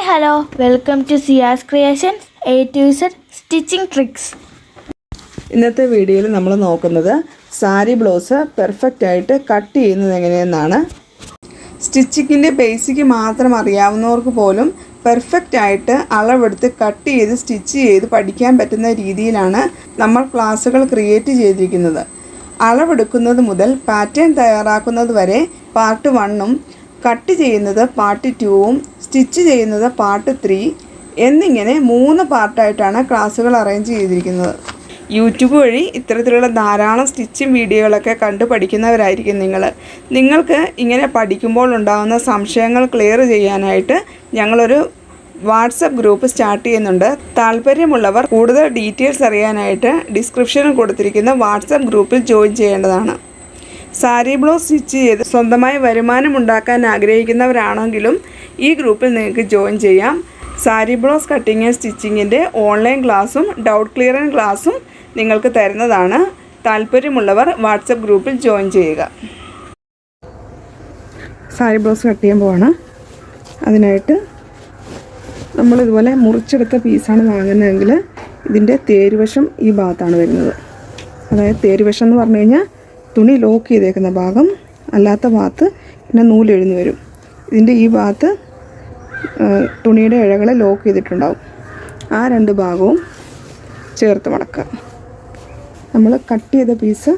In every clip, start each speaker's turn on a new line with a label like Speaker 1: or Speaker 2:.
Speaker 1: Hello welcome to Siyas creations A to Z stitching tricks.
Speaker 2: ഇന്നത്തെ വീഡിയോയിൽ നമ്മൾ നോക്കുന്നത് സാരി ബ്ലൗസ് പെർഫെക്റ്റ് ആയിട്ട് കട്ട് ചെയ്യുന്നത് എങ്ങനെയെന്നാണ്. സ്റ്റിച്ചിങ്ങിൻ്റെ ബേസിക് മാത്രം അറിയാവുന്നവർക്ക് പോലും പെർഫെക്റ്റ് ആയിട്ട് അളവെടുത്ത് കട്ട് ചെയ്ത് സ്റ്റിച്ച് ചെയ്ത് പഠിക്കാൻ പറ്റുന്ന രീതിയിലാണ് നമ്മൾ ക്ലാസ്സുകൾ ക്രിയേറ്റ് ചെയ്തിരിക്കുന്നത്. അളവെടുക്കുന്നത് മുതൽ പാറ്റേൺ തയ്യാറാക്കുന്നത് വരെ പാർട്ട് 1ഉം കട്ട് ചെയ്യുന്നത് പാർട്ട് 2ഉം സ്റ്റിച്ച് ചെയ്യുന്നത് പാർട്ട് 3 എന്നിങ്ങനെ 3 പാർട്ടായിട്ടാണ് ക്ലാസ്സുകൾ അറേഞ്ച് ചെയ്തിരിക്കുന്നത്. യൂട്യൂബ് വഴി ഇത്തരത്തിലുള്ള ധാരാളം സ്റ്റിച്ചിങ് വീഡിയോകളൊക്കെ കണ്ടു പഠിക്കുന്നവരായിരിക്കും നിങ്ങൾക്ക് ഇങ്ങനെ പഠിക്കുമ്പോൾ ഉണ്ടാകുന്ന സംശയങ്ങൾ ക്ലിയർ ചെയ്യാനായിട്ട് ഞങ്ങളൊരു വാട്സപ്പ് ഗ്രൂപ്പ് സ്റ്റാർട്ട് ചെയ്യുന്നുണ്ട്. താല്പര്യമുള്ളവർ കൂടുതൽ ഡീറ്റെയിൽസ് അറിയാനായിട്ട് ഡിസ്ക്രിപ്ഷനിൽ കൊടുത്തിരിക്കുന്ന വാട്സപ്പ് ഗ്രൂപ്പിൽ ജോയിൻ ചെയ്യേണ്ടതാണ്. സാരി ബ്ലൗസ് സ്റ്റിച്ച് ചെയ്ത് സ്വന്തമായി വരുമാനം ഉണ്ടാക്കാൻ ആഗ്രഹിക്കുന്നവരാണെങ്കിലും ഈ ഗ്രൂപ്പിൽ നിങ്ങൾക്ക് ജോയിൻ ചെയ്യാം. സാരി ബ്ലൗസ് കട്ടിങ് ആൻഡ് സ്റ്റിച്ചിങ്ങിൻ്റെ ഓൺലൈൻ ക്ലാസ്സും ഡൗട്ട് ക്ലിയറിംഗ് ക്ലാസ്സും നിങ്ങൾക്ക് തരുന്നതാണ്. താല്പര്യമുള്ളവർ വാട്സപ്പ് ഗ്രൂപ്പിൽ ജോയിൻ ചെയ്യുക. സാരി ബ്ലൗസ് കട്ട് ചെയ്യാൻ പോവാണ്. അതിനായിട്ട് നമ്മളിതുപോലെ മുറിച്ചെടുത്ത പീസാണ് വാങ്ങുന്നതെങ്കിൽ ഇതിൻ്റെ തേരുവശം ഈ ഭാഗത്താണ് വരുന്നത്. അതായത് തേരുവശം എന്ന് പറഞ്ഞു കഴിഞ്ഞാൽ തുണി ലോക്ക് ചെയ്തേക്കുന്ന ഭാഗം, അല്ലാത്ത ഭാഗത്ത് പിന്നെ നൂലെഴിഞ്ഞ് വരും. ഇതിൻ്റെ ഈ ഭാഗത്ത് തുണിയുടെ ഇഴകളെ ലോക്ക് ചെയ്തിട്ടുണ്ടാവും. ആ 2 ഭാഗവും ചേർത്ത് മടക്കുക. നമ്മൾ കട്ട് ചെയ്ത പീസ്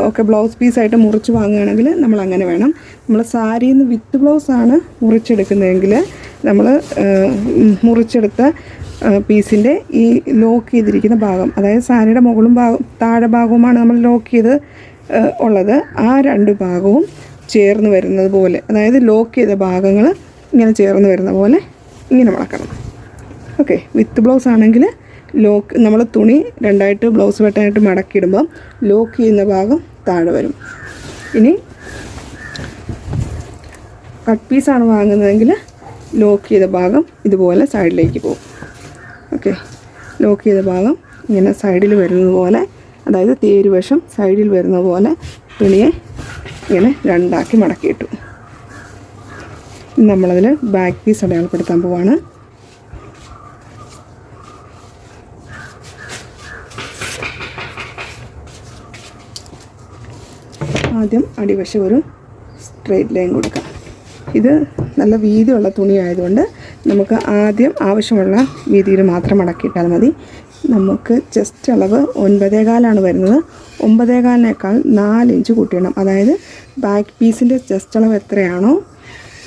Speaker 2: ഒക്കെ ബ്ലൗസ് പീസായിട്ട് മുറിച്ച് വാങ്ങുകയാണെങ്കിൽ നമ്മൾ അങ്ങനെ വേണം. നമ്മൾ സാരിയിൽ നിന്ന് വിത്ത് ബ്ലൗസാണ് മുറിച്ചെടുക്കുന്നതെങ്കിൽ നമ്മൾ മുറിച്ചെടുത്ത പീസിൻ്റെ ഈ ലോക്ക് ചെയ്തിരിക്കുന്ന ഭാഗം, അതായത് സാരിയുടെ മുകളും താഴെ ഭാഗവുമാണ് നമ്മൾ ലോക്ക് ചെയ്ത് ഉള്ളത്. ആ 2 ഭാഗവും ചേർന്ന് വരുന്നത് പോലെ, അതായത് ലോക്ക് ചെയ്ത ഭാഗങ്ങൾ ഇങ്ങനെ ചേർന്ന് വരുന്ന പോലെ ഇങ്ങനെ മടക്കണം. ഓക്കെ. വിത്ത് ബ്ലൗസ് ആണെങ്കിൽ നമ്മൾ തുണി 2ആയിട്ട് ബ്ലൗസ് വെട്ടാനായിട്ട് മടക്കിയിടുമ്പോൾ ലോക്ക് ചെയ്യുന്ന ഭാഗം താഴെ വരും. ഇനി കട്ട് പീസാണ് വാങ്ങുന്നതെങ്കിൽ ലോക്ക് ചെയ്ത ഭാഗം ഇതുപോലെ സൈഡിലേക്ക് പോകും. ഓക്കെ. ലോക്ക് ചെയ്ത ഭാഗം ഇങ്ങനെ സൈഡിൽ വരുന്നത് പോലെ, അതായത് തേരുവശം സൈഡിൽ വരുന്ന പോലെ തുണിയെ ഇങ്ങനെ 2ആക്കി മടക്കിയിട്ടു. നമ്മളതിൽ ബാക്ക് പീസ് അടയാളപ്പെടുത്താൻ പോവാണ്. ആദ്യം അടിവശം ഒരു സ്ട്രെയിറ്റ് ലൈൻ കൊടുക്കാം. ഇത് നല്ല വീതിയുള്ള തുണി ആയതുകൊണ്ട് നമുക്ക് ആദ്യം ആവശ്യമുള്ള വീതിയിൽ മാത്രം മടക്കിയിട്ടാൽ മതി. നമുക്ക് ചെസ്റ്റ് അളവ് 9.25 വരുന്നത്. 9.25-നേക്കാൾ 4 ഇഞ്ച് കൂട്ടിയിടണം. അതായത് ബാക്ക് പീസിൻ്റെ ചെസ്റ്റ് അളവ് എത്രയാണോ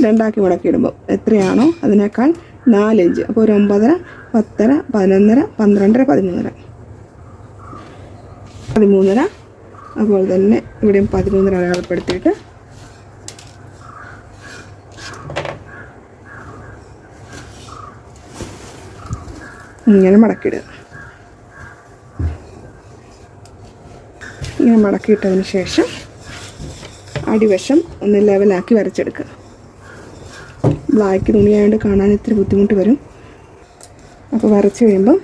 Speaker 2: 2ആക്കി മടക്കിയിടുമ്പോൾ എത്രയാണോ അതിനേക്കാൾ 4 ഇഞ്ച്. അപ്പോൾ ഒരു 9.5, 10.5, 11.5, 12.5, 13.5. അതുപോലെ തന്നെ ഇവിടെയും 13.5 അടയാളപ്പെടുത്തിയിട്ട് ഇങ്ങനെ മടക്കിയിടുക. ഇങ്ങനെ മടക്കിയിട്ടതിന് ശേഷം അടിവശം ഒന്ന് ലെവലാക്കി വരച്ചെടുക്കുക. ബ്ലാക്ക് തുണിയായതുകൊണ്ട് കാണാൻ ഇത്തിരി ബുദ്ധിമുട്ട് വരും. അപ്പോൾ വരച്ച് കഴിയുമ്പം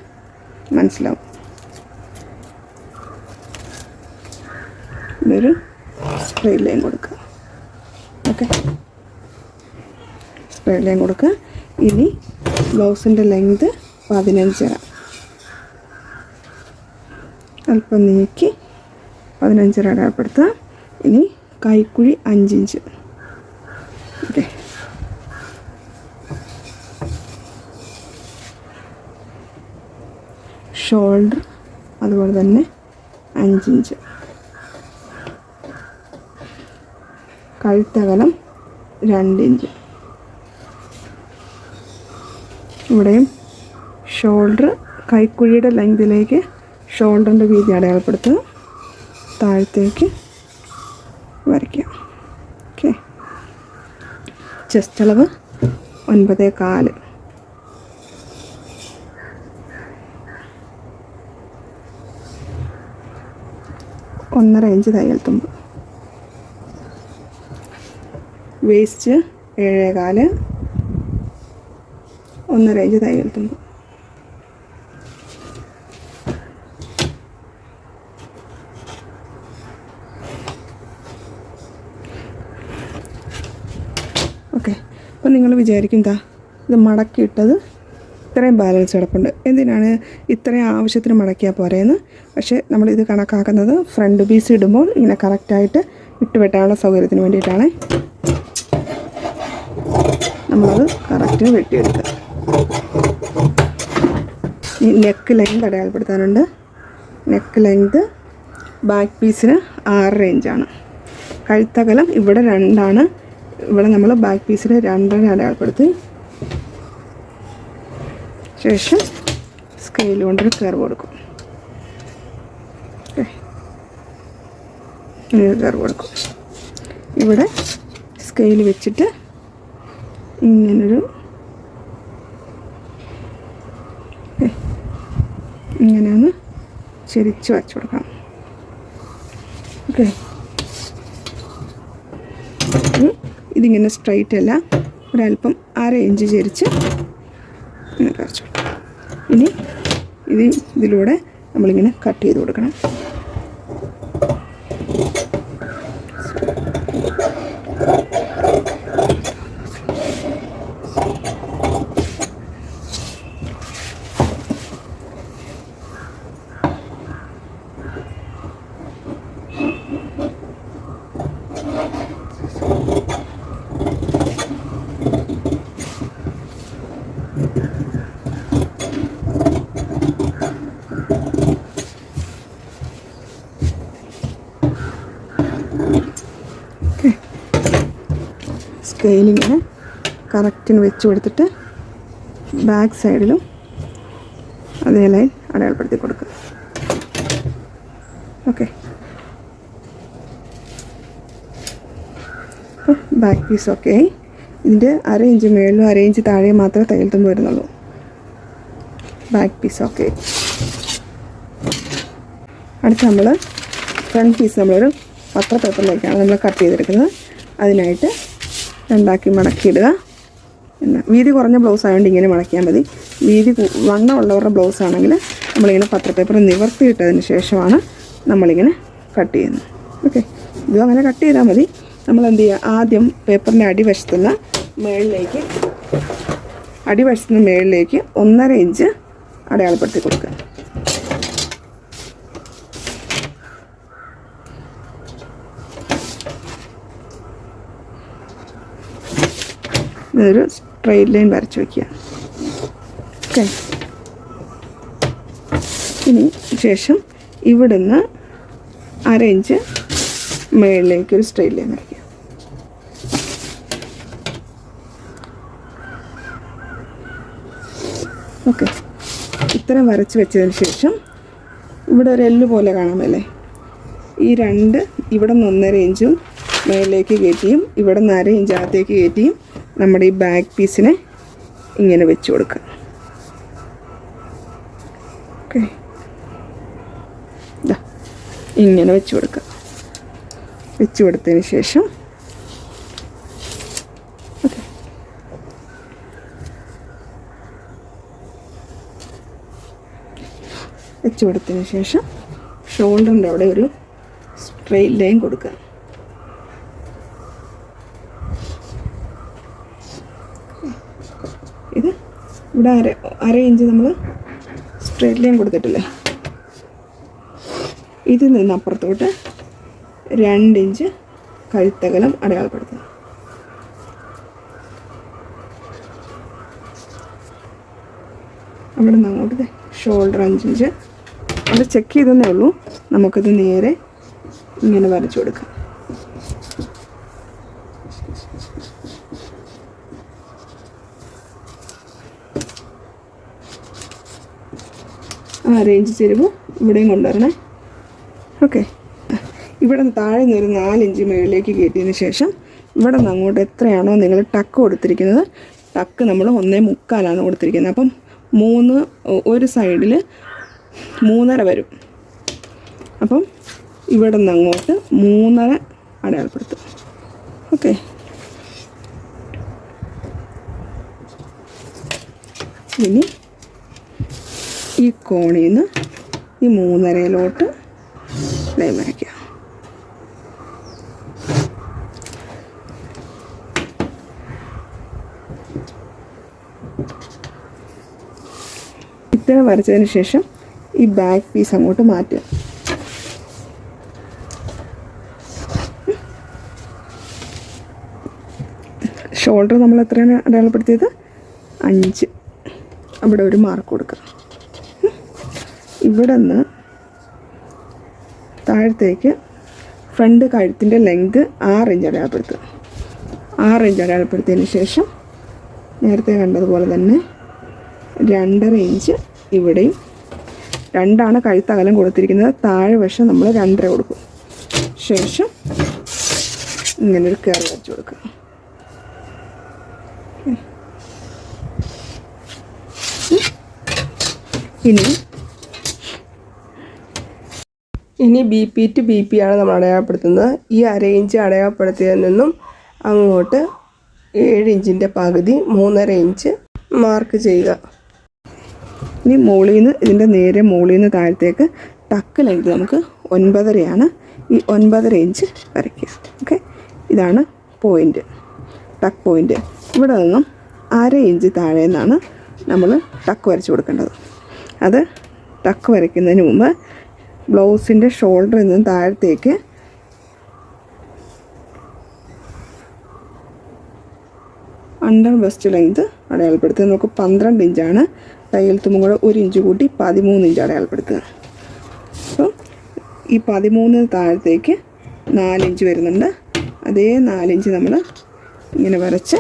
Speaker 2: മനസ്സിലാവും. ഇതൊരു സ്ട്രെയിറ്റ് ലൈൻ കൊടുക്കുക. ഓക്കെ. സ്ട്രെയിറ്റ് ലൈൻ കൊടുക്കുക. ഇനി ബ്ലൗസിൻ്റെ ലെങ്ത് 15.5 അല്പം നീക്കി 15.5 അടയാളപ്പെടുത്തുക. ഇനി കൈക്കുഴി 5 ഇഞ്ച്. ഓക്കെ. ഷോൾഡർ അതുപോലെ തന്നെ 5 ഇഞ്ച്. കഴുത്തകലം 2 ഇഞ്ച്. ഇവിടെയും ഷോൾഡർ കൈക്കുഴിയുടെ ലെങ്തിലേക്ക് ഷോൾഡറിൻ്റെ വീതി അടയാളപ്പെടുത്തുക. താഴത്തേക്ക് വരയ്ക്കുക. ഓക്കെ. ചെസ്റ്റ് അളവ് 9.25. ഒന്നര ഇഞ്ച് തയ്യൽ തുമ്പ്. വേസ്റ്റ് 7.25, 1.5 ഇഞ്ച് തയ്യൽ തുമ്പ്. ഓക്കെ. അപ്പോൾ നിങ്ങൾ വിചാരിക്കും ഇത് മടക്കിയിട്ടത് ഇത്രയും ബാലൻസ് കിടപ്പുണ്ട്. എന്തിനാണ് ഇത്രയും ആവശ്യത്തിന് മടക്കിയാൽ പോരെയെന്ന്. പക്ഷേ നമ്മളിത് കണക്കാക്കുന്നത് ഫ്രണ്ട് പീസ് ഇടുമ്പോൾ ഇങ്ങനെ കറക്റ്റായിട്ട് വെട്ടാനുള്ള സൗകര്യത്തിന് വേണ്ടിയിട്ടാണ് നമ്മളത് കറക്റ്റ് വെട്ടിയെടുക്കുക. ഈ നെക്ക് ലെങ്ത് അടയാളപ്പെടുത്താനുണ്ട്. നെക്ക് ലെങ്ത് ബാക്ക് പീസിന് 6 ഇഞ്ചാണ്. കഴുത്തകലം ഇവിടെ 2 ഇവിടെ നമ്മൾ ബാക്ക് പീസിന് 2.5 അടയാളപ്പെടുത്തി ശേഷം സ്കെയിൽ കൊണ്ടൊരു കർവ് കൊടുക്കും. കർവ് കൊടുക്കും. ഇവിടെ സ്കെയിൽ വെച്ചിട്ട് ഇങ്ങനെയൊന്ന് ചെരിച്ച് വച്ചു കൊടുക്കാം. ഓക്കെ, ഇതിങ്ങനെ സ്ട്രൈറ്റ് അല്ല, ഒരല്പം 1/2 ഇഞ്ച് ചെരിച്ച് ഇങ്ങനെ വരച്ചു കൊടുക്കാം. ഇനി ഇതിലൂടെ നമ്മളിങ്ങനെ കട്ട് ചെയ്ത് കൊടുക്കണം. സ്കെയിലിങ്ങനെ കറക്റ്റിന് വെച്ച് കൊടുത്തിട്ട് ബാക്ക് സൈഡിലും അതേ ലൈൻ അടയാളപ്പെടുത്തി കൊടുക്കുക. Okay, back piece okay. ഇതിൻ്റെ 1/2 ഇഞ്ച് മേളിലും 1/2 ഇഞ്ച് താഴെ മാത്രമേ തയ്യൽ തുമ്പ് വരുന്നുള്ളൂ. Back piece okay. അടുത്ത് നമ്മൾ ഫ്രണ്ട് പീസ് നമ്മളൊരു പത്ര പേപ്പറിലേക്കാണ് നമ്മൾ കട്ട് ചെയ്തെടുക്കുന്നത്. അതിനായിട്ട് 2 മടക്കിയിടുക. വീതി കുറഞ്ഞ ബ്ലൗസ് ആയതുകൊണ്ട് ഇങ്ങനെ മടക്കിയാൽ മതി. വീതി വണ്ണമുള്ളവരുടെ ബ്ലൗസ് ആണെങ്കിൽ നമ്മളിങ്ങനെ പത്ര പേപ്പർ നിവർത്തിയിട്ടതിന് ശേഷമാണ് നമ്മളിങ്ങനെ കട്ട് ചെയ്യുന്നത്. ഓക്കെ, ഇതും അങ്ങനെ കട്ട് ചെയ്താൽ മതി. നമ്മൾ എന്ത് ചെയ്യുക, ആദ്യം പേപ്പറിൻ്റെ അടിവശത്തുനിന്ന് മുകളിലേക്ക് 1.5 ഇഞ്ച് അടയാളപ്പെടുത്തി കൊടുക്കുക. ഇതൊരു സ്ട്രെയിറ്റ് ലൈൻ വരച്ച് വയ്ക്കുക. ഓക്കെ, ഇനി ശേഷം ഇവിടുന്ന് 1/2 ഇഞ്ച് മുകളിലേക്ക് ഒരു സ്ട്രെയിറ്റ് ലൈൻ വരയ്ക്കുക. ഓക്കെ, ഇത്രയും വരച്ച് വെച്ചതിന് ശേഷം ഇവിടെ ഒരു എല്ല് പോലെ കാണാമല്ലേ, ഈ 2 ഇവിടെ നിന്ന് 1.5 ഇഞ്ചും മുകളിലേക്ക് കയറ്റിയും ഇവിടെ നിന്ന് 1/2 ഇഞ്ച് അകത്തേക്ക് കയറ്റിയും നമ്മുടെ ഈ ബാക്ക് പീസിനെ ഇങ്ങനെ വെച്ച് കൊടുക്കുക. ഓക്കെ, ഇങ്ങനെ വെച്ച് കൊടുക്കുക. വെച്ച് കൊടുത്തതിന് ശേഷം ഓക്കെ, വെച്ച് കൊടുത്തതിന് ശേഷം ഷോൾഡറിൻ്റെ അവിടെ ഒരു സ്ട്രെയിറ്റ് ലൈൻ കൊടുക്കുക. ഇത് ഇവിടെ 1/2 ഇഞ്ച് നമ്മൾ സ്ട്രെയിറ്റ് ലൈൻ കൊടുത്തിട്ടില്ലേ, ഇതിൽ നിന്ന് അപ്പുറത്തോട്ട് 2 ഇഞ്ച് കഴുത്തകലം അടയാളപ്പെടുത്തുക. അവിടെ നിന്ന് അങ്ങോട്ട് ഷോൾഡർ 5 ഇഞ്ച് അത് ചെക്ക് ചെയ്തെന്നേ ഉള്ളൂ. നമുക്കത് നേരെ ഇങ്ങനെ വരച്ചു കൊടുക്കാം. റേഞ്ച് ചെരുവ് ഇവിടെയും കൊണ്ടുവരണേ. ഓക്കെ, ഇവിടെ നിന്ന് താഴെ നിന്ന് ഒരു 4 ഇഞ്ച് മുകളിലേക്ക് കയറ്റിയതിന് ശേഷം ഇവിടെ നിന്ന് അങ്ങോട്ട് എത്രയാണോ നിങ്ങൾ ടക്ക് കൊടുത്തിരിക്കുന്നത്, ടക്ക് നമ്മൾ 1.25 കൊടുത്തിരിക്കുന്നത്. അപ്പം 3 ഒരു സൈഡിൽ 3.5 വരും. അപ്പം ഇവിടെ നിന്ന് അങ്ങോട്ട് 3.5 അടയാളപ്പെടുത്തും. ഓക്കെ, ഇനി ഈ കോണിൽ നിന്ന് ഈ 3.5 ലൈൻ വരയ്ക്കുക. ഇത്ര വരച്ചതിന് ശേഷം ഈ ബാക്ക് പീസ് അങ്ങോട്ട് മാറ്റുക. ഷോൾഡർ നമ്മൾ എത്രയാണ് അടയാളപ്പെടുത്തിയത്? 5. അവിടെ ഒരു മാർക്ക് കൊടുക്കുക. ഇവിടെ നിന്ന് താഴത്തേക്ക് ഫ്രണ്ട് കഴുത്തിൻ്റെ ലെങ്ത് 6 ഇഞ്ച് അടയാളപ്പെടുത്തുക. 6 ഇഞ്ച് അടയാളപ്പെടുത്തിയതിന് ശേഷം നേരത്തെ കണ്ടതുപോലെ തന്നെ 2.5 ഇഞ്ച് ഇവിടെയും, 2 കഴുത്തകലം കൊടുത്തിരിക്കുന്നത്. താഴെ വശം നമ്മൾ 2.5 കൊടുക്കും. ശേഷം ഇങ്ങനൊരു കയറി വരച്ച് കൊടുക്കുക. ഇനി B P to B P ആണ് നമ്മൾ അടയാളപ്പെടുത്തുന്നത്. ഈ 1/2 ഇഞ്ച് അടയാളപ്പെടുത്തിയതിൽ നിന്നും അങ്ങോട്ട് 7 ഇഞ്ചിൻ്റെ പകുതി 3.5 ഇഞ്ച് മാർക്ക് ചെയ്യുക. ഇനി മുകളിൽ നിന്ന്, ഇതിൻ്റെ നേരെ മുകളിൽ നിന്ന് താഴത്തേക്ക് ടക്ക് ലെങ്ത് നമുക്ക് 9.5 ഈ 9.5 ഇഞ്ച് വരയ്ക്കുക. ഓക്കെ, ഇതാണ് പോയിൻ്റ്, ടക്ക് പോയിൻ്റ്. ഇവിടെ നിന്നും 1/2 ഇഞ്ച് താഴെ നിന്നാണ് നമ്മൾ ടക്ക് വരച്ച് കൊടുക്കേണ്ടത്. അത് ടക്ക് വരയ്ക്കുന്നതിന് മുമ്പ് ബ്ലൗസിൻ്റെ ഷോൾഡറിൽ നിന്നും താഴത്തേക്ക് അണ്ടർ വെസ്റ്റ് ലെങ്ത് അടയാളപ്പെടുത്തുക. നമുക്ക് 12 ഇഞ്ചാണ്. തയ്യൽ തുമ്പും കൂടെ 1 ഇഞ്ച് കൂട്ടി 13 ഇഞ്ച് അടയാളപ്പെടുത്തുക. അപ്പം ഈ 13 താഴത്തേക്ക് 4 ഇഞ്ച് വരുന്നുണ്ട്. അതേ 4 ഇഞ്ച് നമ്മൾ ഇങ്ങനെ വരച്ച്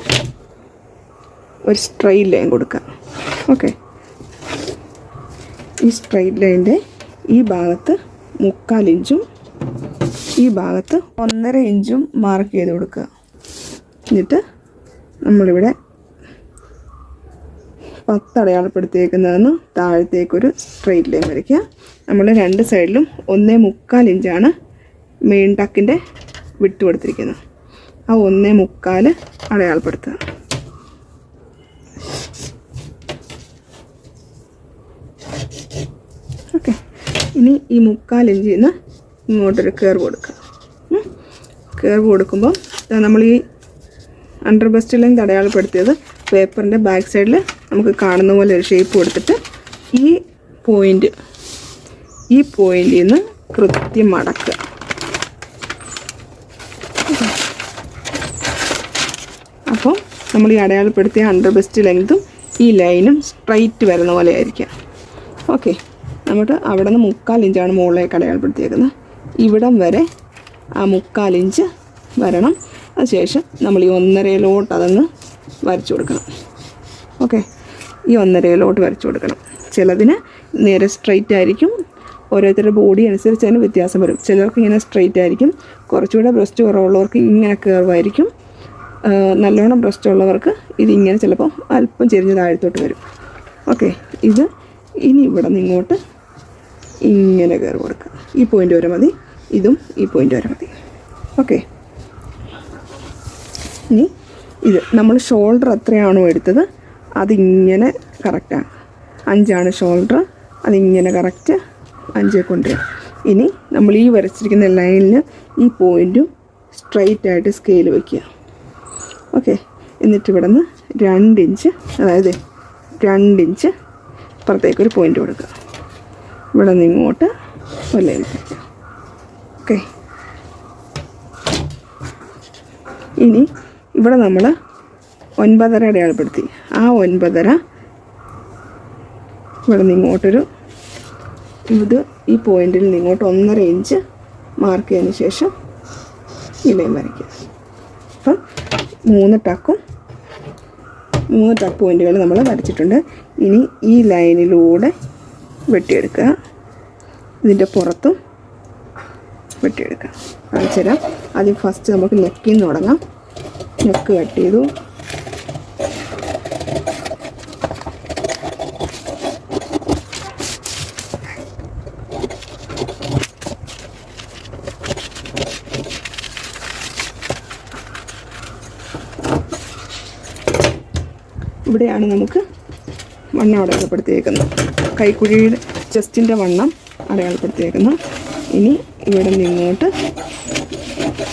Speaker 2: ഒരു സ്ട്രെയിറ്റ് ലൈൻ കൊടുക്കുക. ഓക്കെ, ഈ സ്ട്രെയിറ്റ് ലൈൻ്റെ ഈ ഭാഗത്ത് 3/4 ഇഞ്ചും ഈ ഭാഗത്ത് 1.5 ഇഞ്ചും മാർക്ക് ചെയ്ത് കൊടുക്കുക. എന്നിട്ട് നമ്മളിവിടെ 10 അടയാളപ്പെടുത്തിയേക്കുന്നതെന്ന് താഴത്തേക്കൊരു സ്ട്രെയിറ്റ് ലൈൻ വരയ്ക്കുക. നമ്മൾ 2 സൈഡിലും 1.25 ഇഞ്ചാണ് മെയിൻ ടക്കിൻ്റെ വിട്ട് കൊടുത്തിരിക്കുന്നത്. ആ 1.25 അടയാളപ്പെടുത്തുക. ഓക്കെ, ഇനി ഈ 3/4 ഇഞ്ചിൽ നിന്ന് ഇങ്ങോട്ടൊരു കർവ് കൊടുക്കുക. കർവ് കൊടുക്കുമ്പോൾ നമ്മൾ ഈ അണ്ടർ ബസ്റ്റ് ലെങ്ത് അടയാളപ്പെടുത്തിയത് പേപ്പറിൻ്റെ ബാക്ക് സൈഡിൽ നമുക്ക് കാണുന്ന പോലെ ഒരു ഷേപ്പ് കൊടുത്തിട്ട് ഈ പോയിൻ്റിൽ നിന്ന് കൃത്യം മടക്കുക. അപ്പോൾ നമ്മൾ ഈ അടയാളപ്പെടുത്തിയ അണ്ടർ ബസ്റ്റ് ലെങ്തും ഈ ലൈനും സ്ട്രൈറ്റ് വരുന്ന പോലെ ആയിരിക്കാം. ഓക്കെ, എന്നിട്ട് അവിടെ നിന്ന് 3/4 ഇഞ്ചാണ് മുകളിലേക്ക് അടയാളപ്പെടുത്തിയേക്കുന്നത്. ഇവിടം വരെ ആ 3/4 ഇഞ്ച് വരണം. അതിനുശേഷം നമ്മൾ ഈ 1.5 അതങ്ങ് വരച്ചു കൊടുക്കണം. ഓക്കെ, ഈ 1.5 വരച്ചു കൊടുക്കണം. ചിലതിന് നേരെ സ്ട്രൈറ്റ് ആയിരിക്കും. ഓരോരുത്തരുടെ ബോഡി അനുസരിച്ച് അതിന് വ്യത്യാസം വരും. ചിലർക്ക് ഇങ്ങനെ സ്ട്രൈറ്റ് ആയിരിക്കും. കുറച്ചുകൂടെ ബ്രസ്റ്റ് കുറവുള്ളവർക്ക് ഇങ്ങനെ കർവായിരിക്കും. നല്ലോണം ബ്രസ്റ്റ് ഉള്ളവർക്ക് ഇതിങ്ങനെ ചിലപ്പോൾ അല്പം ചെരിഞ്ഞ് താഴത്തോട്ട് വരും. ഓക്കെ, ഇത് ഇനി ഇവിടെ നിന്ന് ഇങ്ങോട്ട് ഇങ്ങനെ കയറി കൊടുക്കുക. ഈ പോയിൻ്റ് വരെ മതി, ഇതും ഈ പോയിൻ്റ് വരെ മതി. ഓക്കെ, ഇനി ഇത് നമ്മൾ ഷോൾഡർ എത്രയാണോ എടുത്തത് അതിങ്ങനെ കറക്റ്റാണ്. 5 ഷോൾഡർ, അതിങ്ങനെ കറക്റ്റ് 5 കൊണ്ടുവരും. ഇനി നമ്മൾ ഈ വരച്ചിരിക്കുന്ന ലൈനിൽ ഈ പോയിൻറ്റും സ്ട്രൈറ്റ് ആയിട്ട് സ്കെയിൽ വയ്ക്കുക. ഓക്കെ, എന്നിട്ട് ഇവിടെ നിന്ന് 2 ഇഞ്ച്, അതായത് 2 ഇഞ്ച് പുറത്തേക്കൊരു പോയിൻ്റ് കൊടുക്കുക. ഇവിടെ നിന്ന് ഇങ്ങോട്ട് ഒരു ലൈൻ വയ്ക്കുക. ഓക്കെ, ഇനി ഇവിടെ നമ്മൾ 9.5 അടയാളപ്പെടുത്തി. ആ 9.5 ഇവിടെ നിന്ന് ഇങ്ങോട്ടൊരു ഈ പോയിന്റിൽ നിന്ന് ഇങ്ങോട്ട് 1.5 ഇഞ്ച് മാർക്ക് ചെയ്തതിന് ശേഷം ഈ ലൈൻ വരയ്ക്കുക. അപ്പം 3 ടക്ക് പോയിന്റുകൾ നമ്മൾ വരച്ചിട്ടുണ്ട്. ഇനി ഈ ലൈനിലൂടെ വെട്ടിയെടുക്കുക. ഇതിൻ്റെ പുറത്തും വെട്ടിയെടുക്കുക. കാണിച്ചു തരാം. ആദ്യം ഫസ്റ്റ് നമുക്ക് നെക്കിൽ നിന്ന് തുടങ്ങാം. നെക്ക് കട്ട് ചെയ്തു. ഇവിടെയാണ് നമുക്ക് വണ്ണം അടയാളപ്പെടുത്തിയേക്കുന്നത്. കൈക്കുഴിയുടെ ചെസ്റ്റിൻ്റെ വണ്ണം അടയാളപ്പെടുത്തിയേക്കുന്നത്. ഇനി ഇവിടെ നിന്നിങ്ങോട്ട്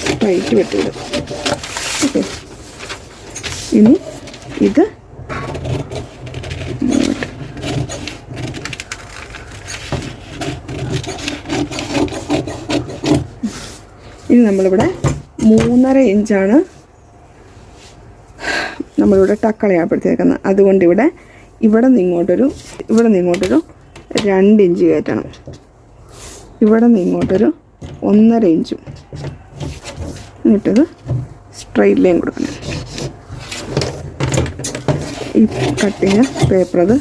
Speaker 2: സ്ട്രൈറ്റ് വെട്ടിയിടും. ഓക്കെ, ഇനി ഇത് ഇനി നമ്മളിവിടെ 3.5 ഇഞ്ചാണ് നമ്മളിവിടെ ടക്ക് അടയാളപ്പെടുത്തിയേക്കുന്നത്. അതുകൊണ്ട് ഇവിടെ നിന്ന് ഇങ്ങോട്ടൊരു 2 ഇഞ്ച് കയറ്റണം. ഇവിടെ നിന്ന് ഇങ്ങോട്ടൊരു 1.5 ഇഞ്ചും. എന്നിട്ടത് സ്ട്രെയിറ്റ് ലൈൻ കൊടുക്കണം. ഈ കട്ടിങ് പേപ്പർ അത്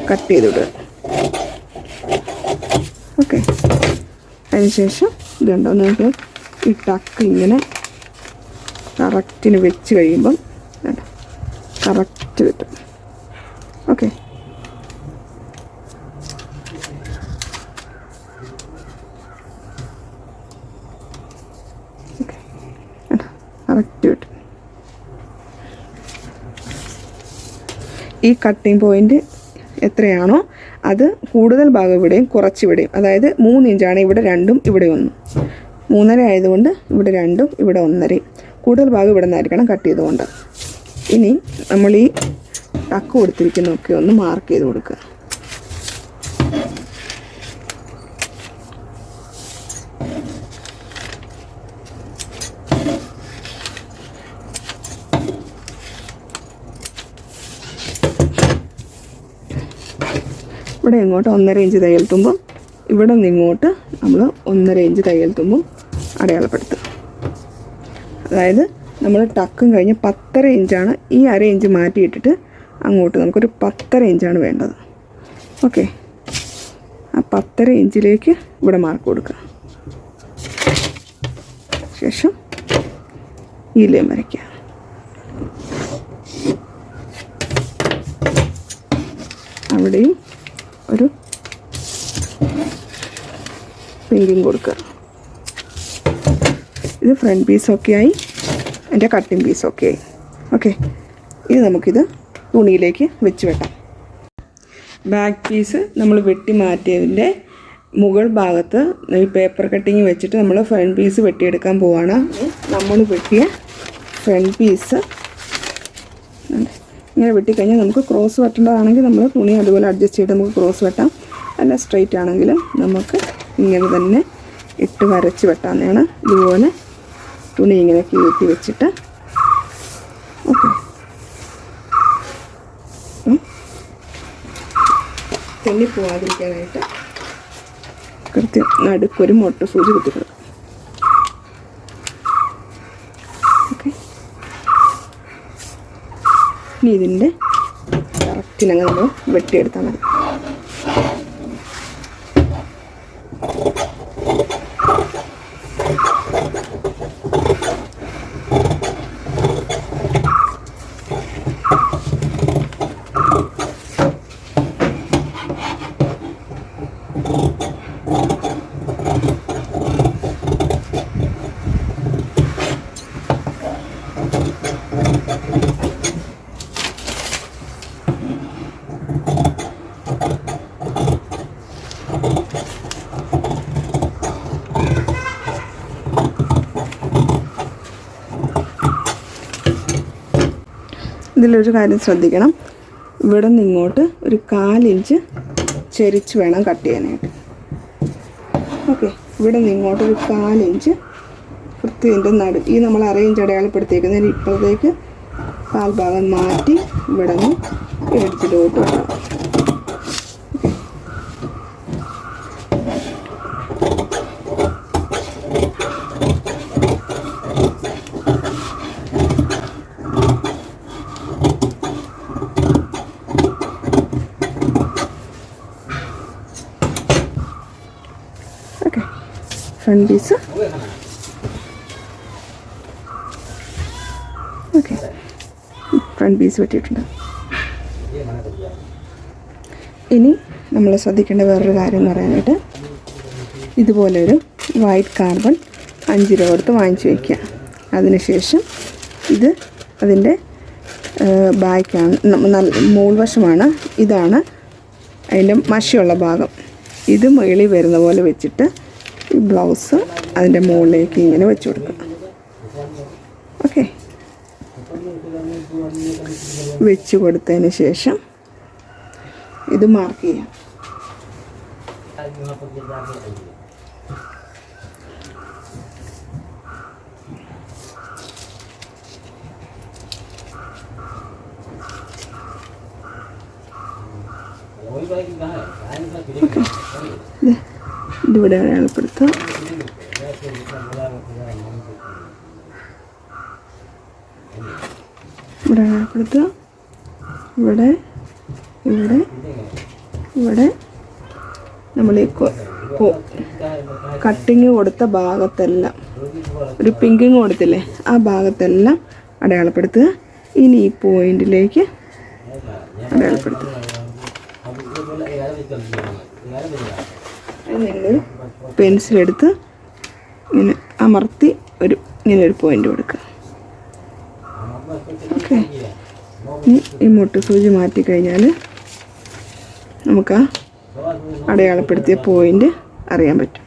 Speaker 2: കട്ട് ചെയ്ത് വിടുക. ഓക്കെ, അതിനുശേഷം ഇതുണ്ടോ നിങ്ങൾക്ക് ഈ ടക്ക് ഇങ്ങനെ കറക്റ്റിന് വെച്ച് കഴിയുമ്പം കറക്റ്റ് കിട്ടും. ഓക്കെ, കറക്റ്റ് കിട്ടും. ഈ കട്ടിങ് പോയിൻ്റ് എത്രയാണോ അത് കൂടുതൽ ഭാഗം ഇവിടെയും കുറച്ചിവിടെയും, അതായത് 3 ഇഞ്ചാണ് ഇവിടെ 2ഉം ഇവിടെ 1. 3.5 ആയതുകൊണ്ട് ഇവിടെ 2ഉം ഇവിടെ 1.5. കൂടുതൽ ഭാഗം ഇവിടെ നിന്നായിരിക്കണം കട്ട് ചെയ്തുകൊണ്ട്. ഇനി നമ്മൾ ഈ ടക്ക് കൊടുത്തിരിക്കുന്നതൊക്കെ ഒന്ന് മാർക്ക് ചെയ്ത് കൊടുക്കുക. ഇവിടെ ഇങ്ങോട്ട് 1.5 ഇഞ്ച് തയ്യൽ തുമ്പും ഇവിടെ നിന്ന് ഇങ്ങോട്ട് നമ്മൾ 1.5 ഇഞ്ച് തയ്യൽ തുമ്പും അടയാളപ്പെടുത്തുക. അതായത് നമ്മൾ ടക്കും കഴിഞ്ഞ് 10.5 ഇഞ്ചാണ്. ഈ 1/2 ഇഞ്ച് മാറ്റിയിട്ടിട്ട് അങ്ങോട്ട് നമുക്കൊരു 10.5 ഇഞ്ചാണ് വേണ്ടത്. ഓക്കെ, ആ 10.5 ഇഞ്ചിലേക്ക് ഇവിടെ മാർക്ക് കൊടുക്കുക. ശേഷം ഈ ലൈൻ വരയ്ക്കുക. അവിടെയും ഒരു പെയിൻറ്റിങ് കൊടുക്കുക. ഇത് ഫ്രണ്ട് പീസൊക്കെ ആയി, എൻ്റെ കട്ടിങ് പീസൊക്കെ ആയി. ഓക്കെ, ഇനി നമുക്കിത് തുണിയിലേക്ക് വെച്ച് വെട്ടാം. ബാക്ക് പീസ് നമ്മൾ വെട്ടി മാറ്റിയതിൻ്റെ മുകൾ ഭാഗത്ത് ഈ പേപ്പർ കട്ടിങ് വെച്ചിട്ട് നമ്മൾ ഫ്രണ്ട് പീസ് വെട്ടിയെടുക്കാൻ പോവാണ്. നമ്മൾ വെട്ടിയ ഫ്രണ്ട് പീസ് ഇങ്ങനെ വെട്ടിക്കഴിഞ്ഞാൽ നമുക്ക് ക്രോസ് വെട്ടേണ്ടതാണെങ്കിൽ നമ്മൾ തുണി അതുപോലെ അഡ്ജസ്റ്റ് ചെയ്ത് നമുക്ക് ക്രോസ് വെട്ടാം. അല്ല സ്ട്രെയിറ്റ് ആണെങ്കിലും നമുക്ക് ഇങ്ങനെ തന്നെ ഇട്ട് വരച്ച് വെട്ടാവുന്നതാണ്. ഇതുപോലെ തുണി ഇങ്ങനെ കീറ്റി വെച്ചിട്ട് ഓക്കെ തെന്നി പോവാതിരിക്കാനായിട്ട് കൃത്യം നടുക്കൊരു മുട്ട സൂചി കുത്തിക്കൊടുക്കും. ഓക്കെ, ഇനി ഇതിൻ്റെ കറക്റ്റിനങ്ങ് നമ്മൾ വെട്ടിയെടുത്താൽ മതി. ഇതിലൊരു കാര്യം ശ്രദ്ധിക്കണം, ഇവിടെ നിന്ന് ഇങ്ങോട്ട് ഒരു 1/4 ഇഞ്ച് ചെരിച്ച് വേണം കട്ട് ചെയ്യാനായിട്ട്. ഓക്കെ, ഇവിടെ നിന്ന് ഇങ്ങോട്ട് ഒരു 1/4 ഇഞ്ച് കൃത്യം ഇതിൻ്റെ ഈ നമ്മൾ 1/2 ഇഞ്ച് അടയാളപ്പെടുത്തിയേക്കുന്നതിന് ഇപ്പോഴത്തേക്ക് 1/4 ഭാഗം മാറ്റി ഇവിടെ നിന്ന് എഡ്ജിലോട്ട് വേണം. Front piece okay, front piece വെട്ടിയിട്ടുണ്ട്. ഇനി നമ്മൾ ശ്രദ്ധിക്കേണ്ട വേറൊരു കാര്യം എന്ന് പറയാനായിട്ട്, ഇതുപോലൊരു വൈറ്റ് കാർബൺ 5 രൂപ കൊടുത്ത് വാങ്ങിച്ചു വയ്ക്കുക. അതിനുശേഷം ഇത് അതിൻ്റെ ബാക്കാണ്, മുകൾവശമാണ്. ഇതാണ് അതിൻ്റെ മഷിയുള്ള ഭാഗം. ഇത് മുകളിൽ വരുന്ന പോലെ വെച്ചിട്ട് ഈ ബ്ലൗസ് അതിൻ്റെ മുകളിലേക്ക് ഇങ്ങനെ വെച്ച് കൊടുക്കുക. ഓക്കെ, വെച്ച് കൊടുത്തതിന് ശേഷം ഇത് മാർക്ക് ചെയ്യാം. ഓക്കെ, ഇതിവിടെ അടയാളപ്പെടുത്താം. ഇവിടെ അടയാളപ്പെടുത്തുക. ഇവിടെ ഇവിടെ ഇവിടെ നമ്മൾ ഈ കട്ടിങ് കൊടുത്ത ഭാഗത്തെല്ലാം ഒരു പിങ്കിങ് കൊടുത്തില്ലേ, ആ ഭാഗത്തെല്ലാം അടയാളപ്പെടുത്തുക. ഇനി ഈ പോയിന്റിലേക്ക് അടയാളപ്പെടുത്തുക. നിങ്ങൾ പെൻസിലെടുത്ത് ഇങ്ങനെ അമർത്തി ഇങ്ങനെ ഒരു പോയിന്റ് കൊടുക്കുക. ഓക്കെ, ഈ മുട്ട് സൂചി മാറ്റി കഴിഞ്ഞാൽ നമുക്ക് ആ അടയാളപ്പെടുത്തിയ പോയിന്റ് അറിയാൻ പറ്റും.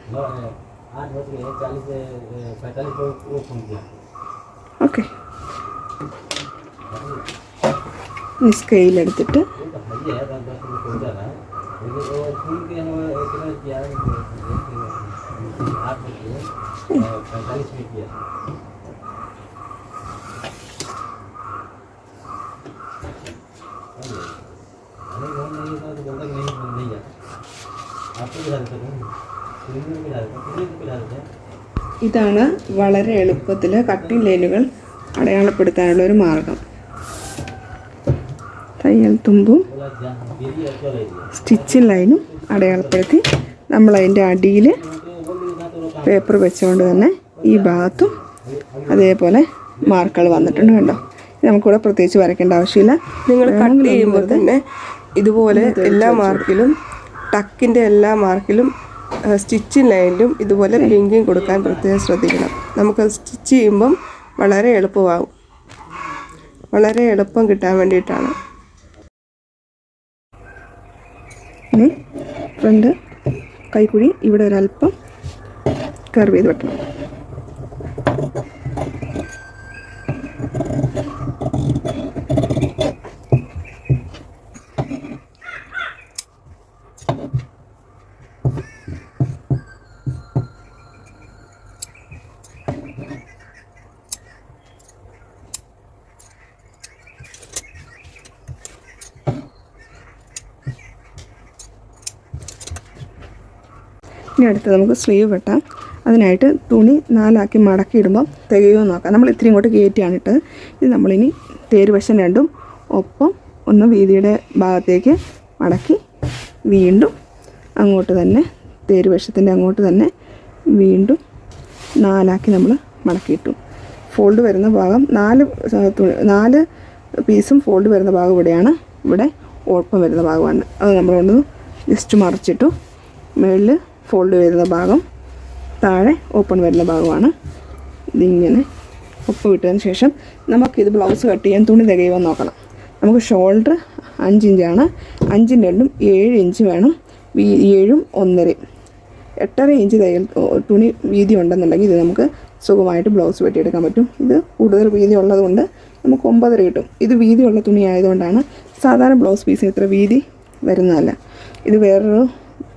Speaker 2: ഓക്കെ, ഈ സ്കെയിലെടുത്തിട്ട് ഇതാണ് വളരെ എളുപ്പത്തിൽ കട്ടിംഗ് ലൈനുകൾ അടയാളപ്പെടുത്താനുള്ള ഒരു മാർഗം. തയ്യൽ തുമ്പും സ്റ്റിച്ചിങ് ലൈനും അടയാളപ്പെടുത്തി നമ്മളതിൻ്റെ അടിയിൽ പേപ്പർ വെച്ചുകൊണ്ട് തന്നെ ഈ ഭാഗത്തും അതേപോലെ മാർക്കുകൾ വന്നിട്ടുണ്ട്. കണ്ടോ, നമുക്കിവിടെ പ്രത്യേകിച്ച് വരയ്ക്കേണ്ട ആവശ്യമില്ല.
Speaker 3: നിങ്ങൾ കട്ട് ചെയ്യുമ്പോൾ തന്നെ ഇതുപോലെ എല്ലാ മാർക്കിലും, ടക്കിൻ്റെ എല്ലാ മാർക്കിലും, സ്റ്റിച്ചിങ് ലൈനിലും ഇതുപോലെ ലിങ്കിങ് കൊടുക്കാൻ പ്രത്യേകം ശ്രദ്ധിക്കണം. നമുക്ക് സ്റ്റിച്ച് ചെയ്യുമ്പം വളരെ എളുപ്പമാകും, വളരെ എളുപ്പം കിട്ടാൻ വേണ്ടിയിട്ടാണ്.
Speaker 2: ഇനി ഫ്രണ്ട് കൈക്കുഴി ഇവിടെ ഒരല്പം കർവ് ചെയ്ത് വെക്കണം. ഇനി അടുത്ത് നമുക്ക് സ്ലീവ് വെട്ടാം. അതിനായിട്ട് തുണി 4 ആക്കി മടക്കി ഇടുമ്പം തികയുമോ നോക്കാം. നമ്മൾ ഇത്തിരി ഇങ്ങോട്ട് കയറ്റിയാണ് ഇട്ടത്. ഇത് നമ്മളിനി തേരുവശം രണ്ടും ഒപ്പം ഒന്ന് വീതിയുടെ ഭാഗത്തേക്ക് മടക്കി വീണ്ടും അങ്ങോട്ട് തന്നെ തേരുവശത്തിൻ്റെ അങ്ങോട്ട് തന്നെ വീണ്ടും 4 ആക്കി നമ്മൾ മടക്കിയിട്ടു. ഫോൾഡ് വരുന്ന ഭാഗം 4 പീസും ഫോൾഡ് വരുന്ന ഭാഗം ഇവിടെയാണ്. ഇവിടെ ഓപ്പൺ വരുന്ന ഭാഗമാണ്. അത് നമ്മളൊന്ന് ജസ്റ്റ് മറിച്ചിട്ടു. മുകളിൽ ഫോൾഡ് വരുന്ന ഭാഗം, താഴെ ഓപ്പൺ വരുന്ന ഭാഗമാണ്. ഇതിങ്ങനെ ഒപ്പം ഇട്ടതിന് ശേഷം നമുക്കിത് ബ്ലൗസ് കട്ട് ചെയ്യാൻ തുണി തികയുമോ നോക്കണം. നമുക്ക് ഷോൾഡർ 5 ഇഞ്ചാണ്. 5 2 7 ഇഞ്ച് വേണം. 7 1/2 8.5 ഇഞ്ച് തയ്യൽ തുണി വീതി ഉണ്ടെന്നുണ്ടെങ്കിൽ ഇത് നമുക്ക് സുഖമായിട്ട് ബ്ലൗസ് വെട്ടിയെടുക്കാൻ പറ്റും. ഇത് കൂടുതൽ വീതി ഉള്ളതുകൊണ്ട് നമുക്ക് 9.5 കിട്ടും. ഇത് വീതിയുള്ള തുണി ആയതുകൊണ്ടാണ്. സാധാരണ ബ്ലൗസ് പീസിന് ഇത്ര വീതി വരുന്നതല്ല. ഇത് വേറൊരു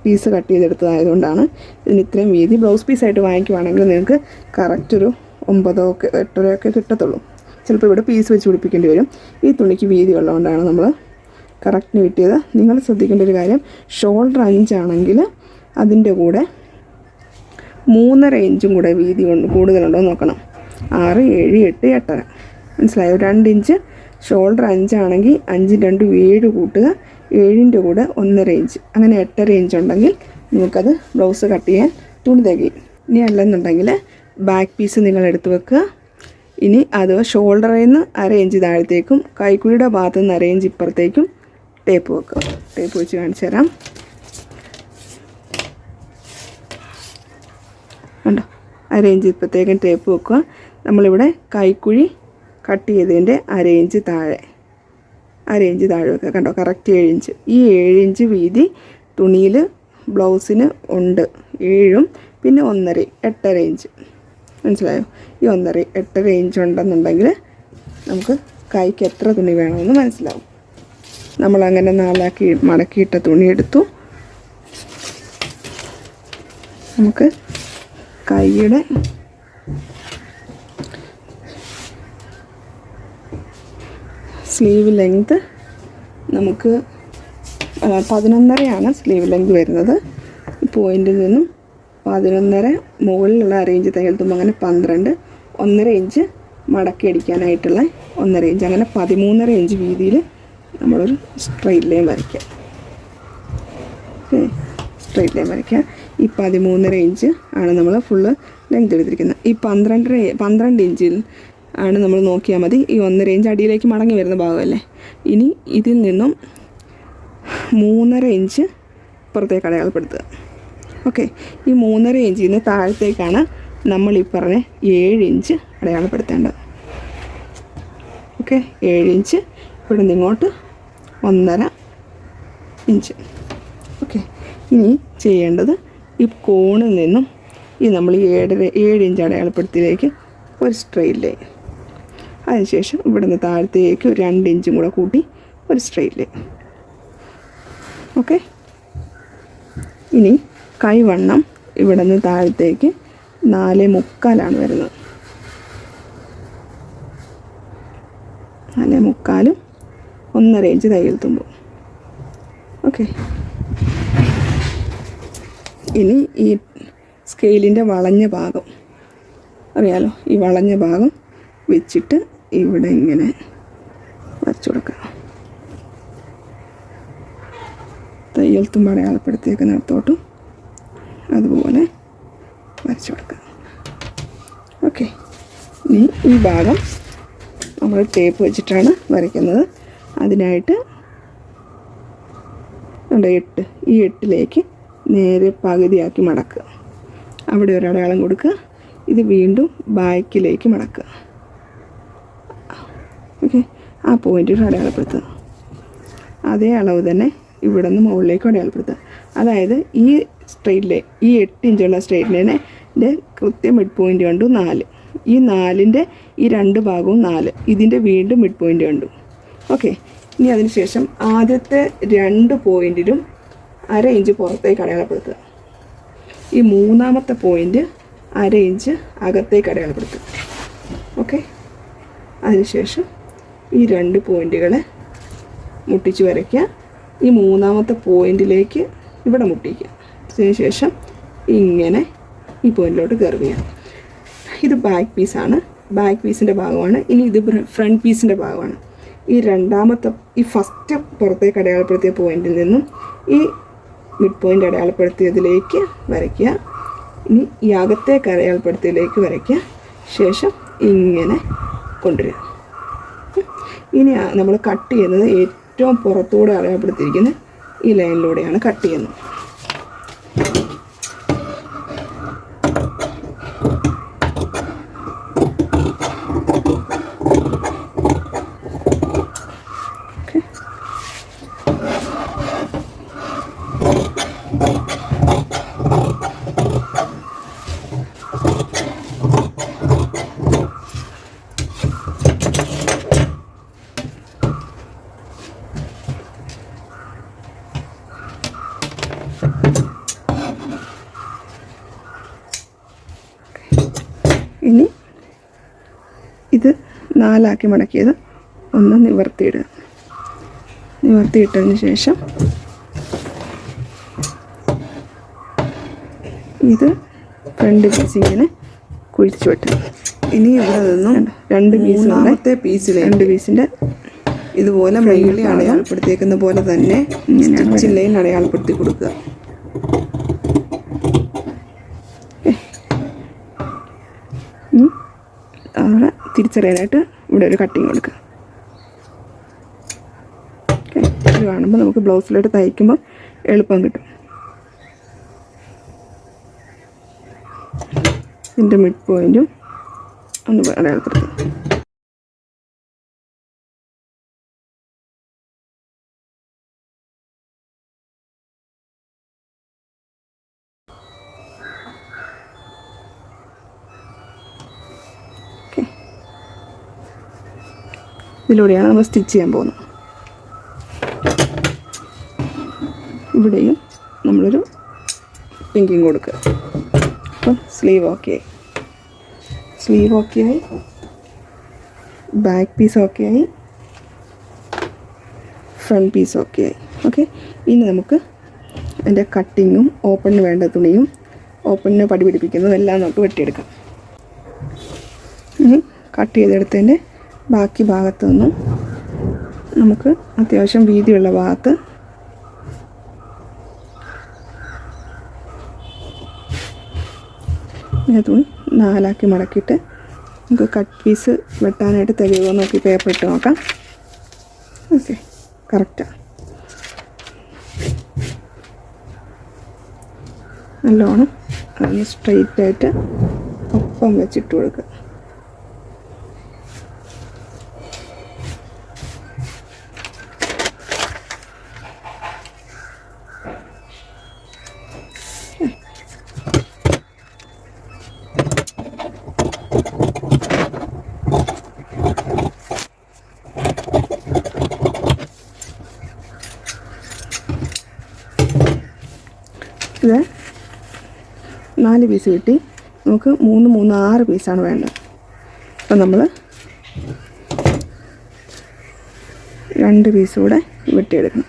Speaker 2: പീസ് കട്ട് ചെയ്തെടുത്തതായതുകൊണ്ടാണ് ഇതിന് ഇത്രയും വീതി. ബ്ലൗസ് പീസായിട്ട് വാങ്ങിക്കുവാണെങ്കിൽ നിങ്ങൾക്ക് കറക്റ്റ് ഒരു 9 8.5 കിട്ടത്തുള്ളൂ. ചിലപ്പോൾ ഇവിടെ പീസ് വെച്ച് പിടിപ്പിക്കേണ്ടി വരും. ഈ തുണിക്ക് വീതി ഉള്ളതുകൊണ്ടാണ് നമ്മൾ കറക്റ്റിന് കിട്ടിയത്. നിങ്ങൾ ശ്രദ്ധിക്കേണ്ട ഒരു കാര്യം, ഷോൾഡർ 5 ആണെങ്കിൽ അതിൻ്റെ കൂടെ 3.5 ഇഞ്ചും കൂടെ വീതി കൂടുതലുണ്ടോ എന്ന് നോക്കണം. 6 7 8 8.5 മനസ്സിലായോ? 2 ഇഞ്ച് ഷോൾഡർ 5 ആണെങ്കിൽ 5 2 7 കൂട്ടുക. 7ൻ്റെ കൂടെ 1.5 ഇഞ്ച്, അങ്ങനെ 8.5 ഇഞ്ച് ഉണ്ടെങ്കിൽ നിങ്ങൾക്കത് ബ്ലൗസ് കട്ട് ചെയ്യാൻ തുണി തികയും. ഇനി അല്ലെന്നുണ്ടെങ്കിൽ ബാക്ക് പീസ് നിങ്ങൾ എടുത്ത് വെക്കുക. ഇനി അത് ഷോൾഡറിൽ നിന്ന് 1/2 ഇഞ്ച് താഴത്തേക്കും കൈക്കുഴിയുടെ ഭാഗത്ത് നിന്ന് 1/2 ഇഞ്ച് ഇപ്പുറത്തേക്കും ടേപ്പ് വെക്കുക. ടേപ്പ് വെച്ച് കാണിച്ചു തരാം. കണ്ടോ, 1/2 ഇഞ്ച് ഇപ്പുറത്തേക്കും ടേപ്പ് വെക്കുക. നമ്മളിവിടെ കൈക്കുഴി കട്ട് ചെയ്തതിൻ്റെ 1/2 ഇഞ്ച് താഴെ, 1/2 ഇഞ്ച് താഴെ വെക്കുക. കണ്ടോ, കറക്റ്റ് 7 ഇഞ്ച്. ഈ 7 ഇഞ്ച് വീതി തുണിയിൽ ബ്ലൗസിന് ഉണ്ട്. 7ഉം പിന്നെ 1.5 8.5 ഇഞ്ച് മനസ്സിലായോ? ഈ 1.5 8.5 ഇഞ്ച് ഉണ്ടെന്നുണ്ടെങ്കിൽ നമുക്ക് കൈക്ക് എത്ര തുണി വേണമെന്ന് മനസ്സിലാവും. നമ്മളങ്ങനെ 4 ആക്കി മടക്കിയിട്ട തുണി എടുത്തു. നമുക്ക് കൈയുടെ സ്ലീവ് ലെങ്ത് നമുക്ക് 11.5 സ്ലീവ് ലെങ്ത് വരുന്നത്. പോയിന്റിൽ നിന്നും 11.5 മുകളിലുള്ള അരയിഞ്ച് തയ്യൽ തുമ്പ്, അങ്ങനെ 12, 1.5 ഇഞ്ച് മടക്കി അടിക്കാനായിട്ടുള്ള 1.5 ഇഞ്ച്, അങ്ങനെ 13.5 ഇഞ്ച് വീതിയിൽ നമ്മളൊരു സ്ട്രെയിറ്റ് ലൈൻ വരയ്ക്കുക. ഓക്കെ, സ്ട്രെയിറ്റ് ലൈൻ വരയ്ക്കുക. ഈ 13.5 ഇഞ്ച് ആണ് നമ്മൾ ഫുള്ള് ലെങ്ത് എടുത്തിരിക്കുന്നത്. ഈ 12 ഇഞ്ചിൽ ആണ് നമ്മൾ നോക്കിയാൽ മതി. ഈ 1.5 ഇഞ്ച് അടിയിലേക്ക് മടങ്ങി വരുന്ന ഭാഗമല്ലേ. ഇനി ഇതിൽ നിന്നും 3.5 ഇഞ്ച് പുറത്തേക്ക് അടയാളപ്പെടുത്തുക. ഓക്കെ, ഈ 3.5 ഇഞ്ചിൽ നിന്ന് താഴത്തേക്കാണ് നമ്മൾ ഈ പറഞ്ഞ 7 ഇഞ്ച് അടയാളപ്പെടുത്തേണ്ടത്. ഓക്കെ, 7 ഇഞ്ച് ഇവിടെ നിന്ന് ഇങ്ങോട്ട് 1.5 ഇഞ്ച്. ഓക്കെ, ഇനി ചെയ്യേണ്ടത് ഈ കോണിൽ നിന്നും ഈ നമ്മൾ ഈ 7 ഇഞ്ച് അടയാളപ്പെടുത്തിയിലേക്ക് ഒരു സ്ട്രെയിറ്റ് ലൈൻ, അതിനുശേഷം ഇവിടുന്ന് താഴത്തേക്ക് ഒരു 2 ഇഞ്ചും കൂടെ കൂട്ടി ഒരു സ്ട്രെയിറ്റ് ലൈൻ. ഓക്കെ, ഇനി കൈവണ്ണം ഇവിടെ നിന്ന് താഴത്തേക്ക് 4.25 വരുന്നത്. 4.25 1.5 ഇഞ്ച് തയ്യൽ തുമ്പും. ഓക്കെ, ഇനി ഈ സ്കെയിലിൻ്റെ വളഞ്ഞ ഭാഗം അറിയാലോ, ഈ വളഞ്ഞ ഭാഗം വെച്ചിട്ട് ഇവിടെ ഇങ്ങനെ വരച്ചു കൊടുക്കുക. തയ്യൽ തുമ്പ് അടയാളപ്പെടുത്തിയേക്കുന്നിടത്തോട്ടും അതുപോലെ വരച്ചു കൊടുക്കുക. ഓക്കെ, ഇനി ഈ ഭാഗം നമ്മൾ ടേപ്പ് വെച്ചിട്ടാണ് വരയ്ക്കുന്നത്. അതിനായിട്ട് 8, ഈ 8ലേക്ക് നേരെ പകുതിയാക്കി മടക്കുക. അവിടെ ഒരു അടയാളം കൊടുക്കുക. ഇത് വീണ്ടും ബാക്കിലേക്ക് മടക്കുക. ഓക്കെ, ആ പോയിൻ്റ് അടയാളപ്പെടുത്തുക. അതേ അളവ് തന്നെ ഇവിടെ നിന്ന് മുകളിലേക്ക് അടയാളപ്പെടുത്തുക. അതായത് ഈ സ്ട്രെയിറ്റ് ലൈൻ, ഈ 8 ഇഞ്ചുള്ള സ്ട്രെയിറ്റ് ലൈനിൻ്റെ കൃത്യം മിഡ് പോയിൻ്റ് കണ്ടു 4. ഈ 4ൻ്റെ ഈ 2 ഭാഗവും 4, ഇതിൻ്റെ വീണ്ടും മിഡ് പോയിൻ്റ് കണ്ടു. ഓക്കെ, ഇനി അതിന് ശേഷം ആദ്യത്തെ 2 പോയിൻറ്റിലും 1/2 ഇഞ്ച് പുറത്തേക്ക് അടയാളപ്പെടുത്തുക. ഈ 3ാമത്തെ പോയിൻ്റ് 1/2 ഇഞ്ച് അകത്തേക്ക് അടയാളപ്പെടുത്തുക. ഓക്കെ, അതിനുശേഷം ഈ 2 പോയിൻറ്റുകളെ മുട്ടിച്ച് വരയ്ക്കുക. ഈ 3ാമത്തെ പോയിൻറ്റിലേക്ക് ഇവിടെ മുട്ടിക്കുക. അതിനുശേഷം ഇങ്ങനെ ഈ പോയിൻറ്റിലോട്ട് കർവ് ചെയ്യാം. ഇത് ബാക്ക് പീസാണ്, ബാക്ക് പീസിൻ്റെ ഭാഗമാണ്. ഇനി ഇത് ഫ്രണ്ട് പീസിൻ്റെ ഭാഗമാണ്. ഈ 2ാമത്തെ ഈ ഫസ്റ്റ് പുറത്തേക്ക് അടയാളപ്പെടുത്തിയ പോയിൻറ്റിൽ നിന്നും ഈ മിഡ് പോയിൻ്റ് അടയാളപ്പെടുത്തിയതിലേക്ക് വരയ്ക്കുക. ഇനി ഈ അകത്തേക്ക് അടയാളപ്പെടുത്തിയതിലേക്ക് വരയ്ക്കുക. ശേഷം ഇങ്ങനെ കൊണ്ടുവരിക. ഇനി നമ്മൾ കട്ട് ചെയ്യുന്നത് ഏറ്റവും പുറത്തൂടെ അടയാളപ്പെടുത്തിയിരിക്കുന്ന ഈ ലൈനിലൂടെയാണ് കട്ട് ചെയ്യുന്നത്. ഇനി ഇത് 4 മടക്കിയത് ഒന്ന് നിവർത്തിയിടുക. നിവർത്തിയിട്ടതിന് ശേഷം ഇത് ഫ്രണ്ട് പീസ് ഇങ്ങനെ കുഴിച്ചു വെട്ടുക. ഇനി ഇവിടെ നിന്നും 2 പീസിൻ്റെ പീസിൽ 2 പീസിൻ്റെ ഇതുപോലെ മൈലി അടയാളപ്പെടുത്തിയേക്കുന്ന പോലെ തന്നെ സ്റ്റിച്ചിങ് ലൈൻ അടയാളപ്പെടുത്തി കൊടുക്കുക. അവിടെ തിരിച്ചറിയാനായിട്ട് ഇവിടെ ഒരു കട്ടിങ് കൊടുക്കുക. ഓക്കെ, ഇത് കാണുമ്പോൾ നമുക്ക് ബ്ലൗസിലോട്ട് തയ്ക്കുമ്പോൾ എളുപ്പം കിട്ടും. ഇതിൻ്റെ മിഡ് പോയിൻറ്റും ഒന്ന് അടയാളപ്പെടുത്തുക. ഇതിലൂടെയാണ് നമ്മൾ സ്റ്റിച്ച് ചെയ്യാൻ പോകുന്നത്. ഇവിടെയും നമ്മളൊരു പിങ്കിങ് കൊടുക്കുക. അപ്പം സ്ലീവ് ഓക്കെ ആയി, സ്ലീവ് ഓക്കെ ആയി, ബാക്ക് പീസ് ഓക്കെ ആയി, ഫ്രണ്ട് പീസ് ഓക്കെ ആയി. ഓക്കെ, ഇനി നമുക്ക് അതിൻ്റെ കട്ടിങ്ങും ഓപ്പണിന് വേണ്ട തുണിയും ഓപ്പണിന് പടി പിടിപ്പിക്കുന്നതും എല്ലാം നമുക്ക് വെട്ടിയെടുക്കാം. ഇനി കട്ട് ചെയ്തെടുത്തതിൻ്റെ ബാക്കി ഭാഗത്തു നിന്നും നമുക്ക് അത്യാവശ്യം വീതിയുള്ള ഭാഗത്ത് തുണി 4 മടക്കിയിട്ട് നമുക്ക് കട്ട് പീസ് വെട്ടാനായിട്ട് തികയുമോ നോക്കി പേപ്പർ ഇട്ട് നോക്കാം. ഓക്കെ, കറക്റ്റാണ്. നല്ലോണം അതിന് സ്ട്രെയിറ്റായിട്ട് ഒപ്പം വെച്ചിട്ട് കൊടുക്കുക. ഇത് 4 പീസ് കിട്ടി. നമുക്ക് 3, 6 പീസാണ് വേണ്ടത്. അപ്പം നമ്മൾ 2 പീസ് കൂടെ വെട്ടിയെടുക്കണം.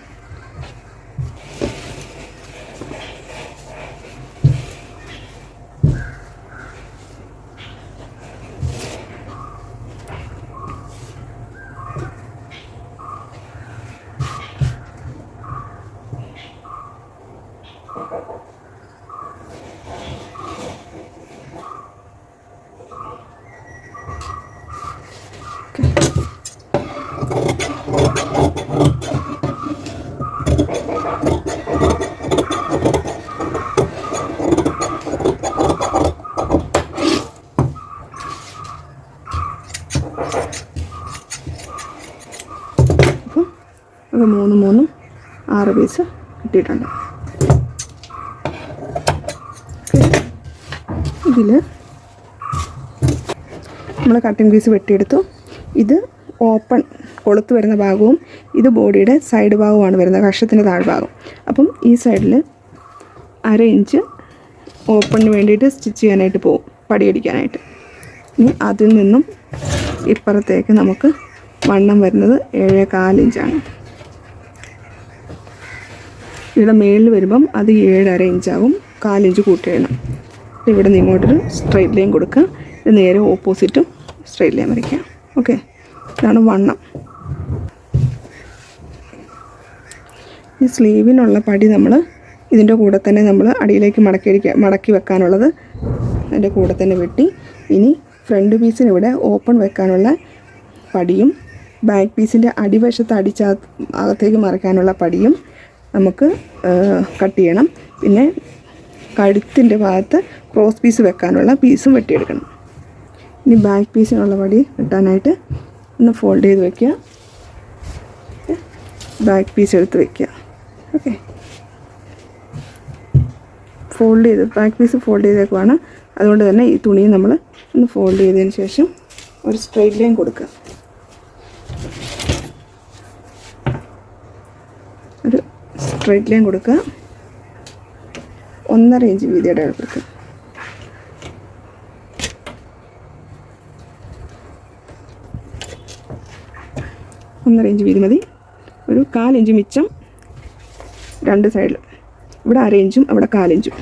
Speaker 2: അപ്പോൾ 3, 6 പീസ് കിട്ടിയിട്ടുണ്ട്. ഇതിൽ നമ്മൾ കട്ടിങ് പീസ് വെട്ടിയെടുത്തു. ഇത് ഓപ്പൺ കൊളുത്ത് വരുന്ന ഭാഗവും ഇത് ബോഡിയുടെ സൈഡ് ഭാഗവുമാണ് വരുന്നത്, കഷത്തിൻ്റെ താഴ്ഭാഗം. അപ്പം ഈ സൈഡിൽ 1/2 ഇഞ്ച് ഓപ്പണിന് വേണ്ടിയിട്ട് സ്റ്റിച്ച് ചെയ്യാനായിട്ട് പോകും, പടിയടിക്കാനായിട്ട്. ഇനി അതിൽ നിന്നും ഇപ്പുറത്തേക്ക് നമുക്ക് വണ്ണം വരുന്നത് 7.25 ഇഞ്ചാണ്. ഇവിടെ മേളിൽ വരുമ്പം അത് 7.5 ഇഞ്ചാകും, 4 ഇഞ്ച് കൂട്ടിയിടണം. ഇവിടെ നിന്ന് ഇങ്ങോട്ടൊരു സ്ട്രൈറ്റ് ലൈൻ കൊടുക്കുക. ഇത് നേരെ ഓപ്പോസിറ്റും സ്ട്രൈറ്റ് ലൈൻ വരയ്ക്കാം. ഓക്കെ, ഇതാണ് വണ്ണം. ഈ സ്ലീവിനുള്ള പടി നമ്മൾ ഇതിൻ്റെ കൂടെ തന്നെ നമ്മൾ അടിയിലേക്ക് മടക്കി വെക്കാനുള്ളത് അതിൻ്റെ കൂടെ തന്നെ വെട്ടി. ഇനി ഫ്രണ്ട് പീസിന് ഇവിടെ ഓപ്പൺ വെക്കാനുള്ള പടിയും ബാക്ക് പീസിൻ്റെ അടിവശത്ത് അകത്തേക്ക് മറിക്കാനുള്ള പടിയും നമുക്ക് കട്ട് ചെയ്യണം. പിന്നെ കഴുത്തിൻ്റെ ഭാഗത്ത് ക്രോസ് പീസ് വെക്കാനുള്ള പീസും വെട്ടിയെടുക്കണം. ഇനി ബാക്ക് പീസിനുള്ള പടി വെട്ടാനായിട്ട് ഒന്ന് ഫോൾഡ് ചെയ്ത് വയ്ക്കുക. ബാക്ക് പീസ് എടുത്ത് വയ്ക്കുക. ഓക്കെ, ബാക്ക് പീസ് ഫോൾഡ് ചെയ്തേക്കുവാണ്. അതുകൊണ്ട് തന്നെ ഈ തുണി നമ്മൾ ഒന്ന് ഫോൾഡ് ചെയ്തതിന് ശേഷം ഒരു സ്ട്രെയിറ്റ് ലൈൻ കൊടുക്കുക. ഒരു സ്ട്രെയിറ്റ് ലൈൻ കൊടുക്കുക. 1.5 ഇഞ്ച് വീതിയുടെ കൊടുക്കുക. ഒന്നര ഇഞ്ച് വീതി മതി. ഒരു 4 ഇഞ്ച് മിച്ചം 2 സൈഡിലും. ഇവിടെ 1/2 ഇഞ്ചും അവിടെ 4 ഇഞ്ചും.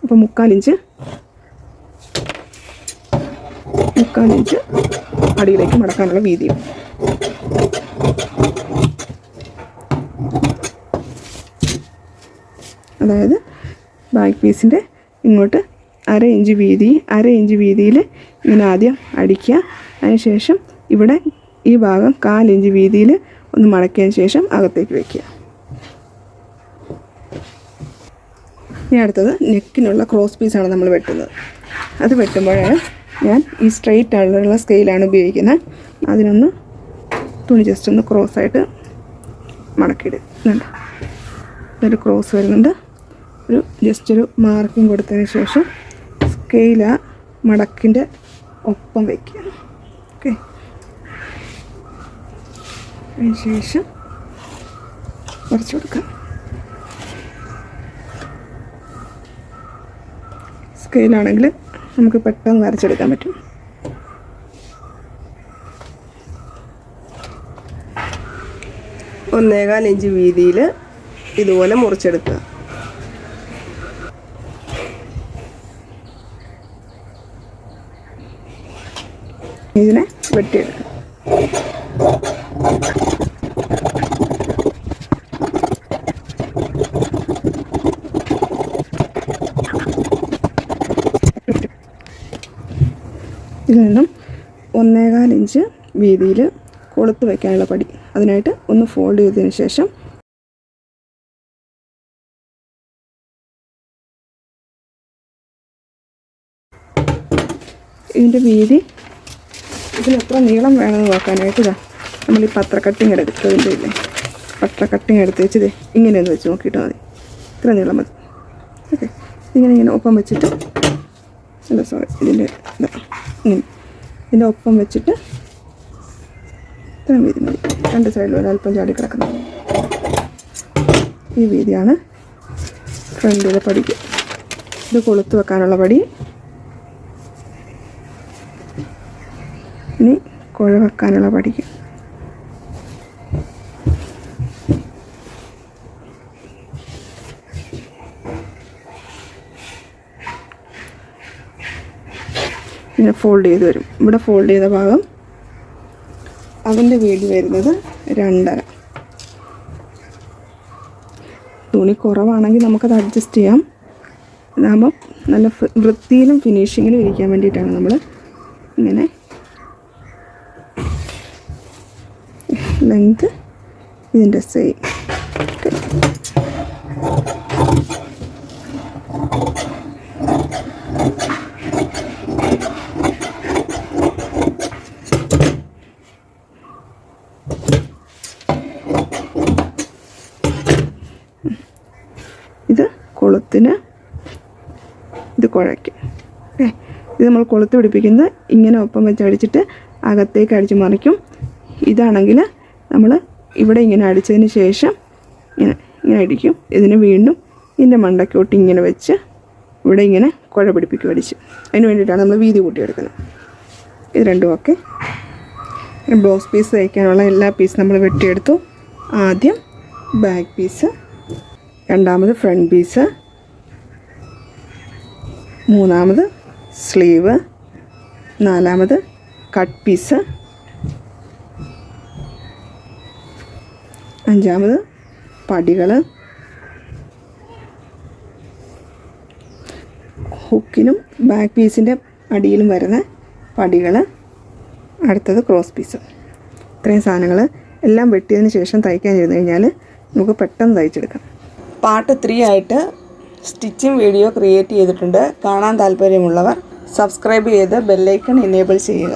Speaker 2: അപ്പോൾ 3/4 ഇഞ്ച് അടിയിലേക്ക് മടക്കാനുള്ള വീതിയും. അതായത് ബാക്ക് പീസിൻ്റെ ഇങ്ങോട്ട് 1/2 ഇഞ്ച് വീതിയിൽ ഇങ്ങനെ ആദ്യം അടിക്കുക. അതിനുശേഷം ഇവിടെ ഈ ഭാഗം 4 ഇഞ്ച് വീതിയിൽ ഒന്ന് മടക്കിയതിന് ശേഷം അകത്തേക്ക് വയ്ക്കുക. ഇനി അടുത്തത് നെക്കിനുള്ള ക്രോസ് പീസാണ് നമ്മൾ വെട്ടുന്നത്. അത് വെട്ടുമ്പോഴാണ് ഞാൻ ഈ സ്ട്രെയിറ്റ് ആയിട്ടുള്ള സ്കെയിലാണ് ഉപയോഗിക്കുന്നത്. അതിനൊന്ന് തുണി ജസ്റ്റ് ഒന്ന് ക്രോസായിട്ട് മടക്കിയിടുന്നുണ്ട്. ഇതൊരു ക്രോസ് വരുന്നുണ്ട്. ജസ്റ്റ് ഒരു മാർക്കിംഗ് കൊടുത്തതിന് ശേഷം സ്കെയിൽ ആ മടക്കിൻ്റെ ഒപ്പം വയ്ക്കുക. ഓക്കെ, അതിന് ശേഷം വരച്ചു കൊടുക്കാം. സ്കെയിലാണെങ്കിൽ നമുക്ക് പെട്ടെന്ന് വരച്ചെടുക്കാൻ പറ്റും.
Speaker 3: 1.25 ഇഞ്ച് വീതിയിൽ ഇതുപോലെ മുറിച്ചെടുക്കുക.
Speaker 2: ഇതിനെ വെട്ടിയെടുക്കുക. ഇതിൽ നിന്നും 1.25 ഇഞ്ച് വീതിയിൽ കൊളുത്ത് വയ്ക്കാനുള്ള പടി. അതിനായിട്ട് ഒന്ന് ഫോൾഡ് ചെയ്തതിന് ശേഷം ഇതിൻ്റെ വീതി ഇതിനെത്ര നീളം വേണമെന്ന് നോക്കാനായിട്ട് ഇതാ നമ്മൾ ഈ പത്ര കട്ടിങ് എടുത്തതിൻ്റെ ഇല്ലേ, പത്ര കട്ടിങ് എടുത്ത് വെച്ചത് ഇങ്ങനെയൊന്ന് വെച്ച് നോക്കിയിട്ട് മതി. ഇത്ര നീളം മതി. ഓക്കെ, ഇങ്ങനെ ഒപ്പം വെച്ചിട്ട് അല്ല സോറി ഇതിൻ്റെ ഇങ്ങനെ ഇതിൻ്റെ ഒപ്പം വെച്ചിട്ട് ഇത്രയും വീതി മതി. രണ്ട് സൈഡിലും ഒരല്പം ചാടി കിടക്കുന്നത് ഈ വീതിയാണ് ഫ്രണ്ടിലെ പടിക്ക്. ഇത് കൊളുത്ത് വെക്കാനുള്ള പടി. ഇനി കുഴ വെക്കാനുള്ള പടിക്ക്. ഇങ്ങനെ ഫോൾഡ് ചെയ്ത് വരും. ഇവിടെ ഫോൾഡ് ചെയ്ത ഭാഗം അതിൻ്റെ വീതി വരുന്നത് 2.5. തുണി കുറവാണെങ്കിൽ നമുക്കത് അഡ്ജസ്റ്റ് ചെയ്യാം. അതാകുമ്പോൾ നല്ല വൃത്തിയിലും ഫിനിഷിങ്ങിലും ഇരിക്കാൻ വേണ്ടിയിട്ടാണ് നമ്മൾ ഇങ്ങനെ ലെങ്ത് ഇതിൻ്റെ സെയിം. ഇത് കൊളുത്തിന്, ഇത് കുഴയ്ക്കും. ഓക്കെ, ഇത് നമ്മൾ കൊളുത്ത് പിടിപ്പിക്കുന്നത് ഇങ്ങനെ ഒപ്പം വെച്ച് അടിച്ചിട്ട് അകത്തേക്ക് അടിച്ച് മറിക്കും. ഇതാണെങ്കിൽ നമ്മൾ ഇവിടെ ഇങ്ങനെ അടിച്ചതിന് ശേഷം ഇങ്ങനെ അടിക്കും. ഇതിന് വീണ്ടും ഇതിൻ്റെ മണ്ടയ്ക്കോട്ട് ഇങ്ങനെ വെച്ച് ഇവിടെ ഇങ്ങനെ കുഴ പിടിപ്പിക്കും അടിച്ച്. അതിന് വേണ്ടിയിട്ടാണ് നമ്മൾ വീതി കൂട്ടിയെടുക്കുന്നത്. ഇത് രണ്ടും ഒക്കെ. ബ്ലൗസ് പീസ് തയ്ക്കാനുള്ള എല്ലാ പീസും നമ്മൾ വെട്ടിയെടുത്തു. ആദ്യം ബാക്ക് പീസ്, രണ്ടാമത് ഫ്രണ്ട് പീസ്, മൂന്നാമത് സ്ലീവ്, നാലാമത് കട്ട് പീസ്, അഞ്ചാമത് പടികൾ, ഹുക്കിനും ബാക്ക് പീസിൻ്റെ അടിയിലും വരുന്ന പടികൾ, അടുത്തത് ക്രോസ് പീസ്. ഇത്രയും സാധനങ്ങൾ എല്ലാം വെട്ടിയതിന് ശേഷം തയ്ക്കാൻ ചെയ്ത് കഴിഞ്ഞാൽ നമുക്ക് പെട്ടെന്ന് തയ്ച്ചെടുക്കാം. പാർട്ട് 3 ആയിട്ട് സ്റ്റിച്ചിങ് വീഡിയോ ക്രിയേറ്റ് ചെയ്തിട്ടുണ്ട്. കാണാൻ താല്പര്യമുള്ളവർ സബ്സ്ക്രൈബ് ചെയ്ത് ബെല്ലൈക്കൺ എനേബിൾ ചെയ്യുക.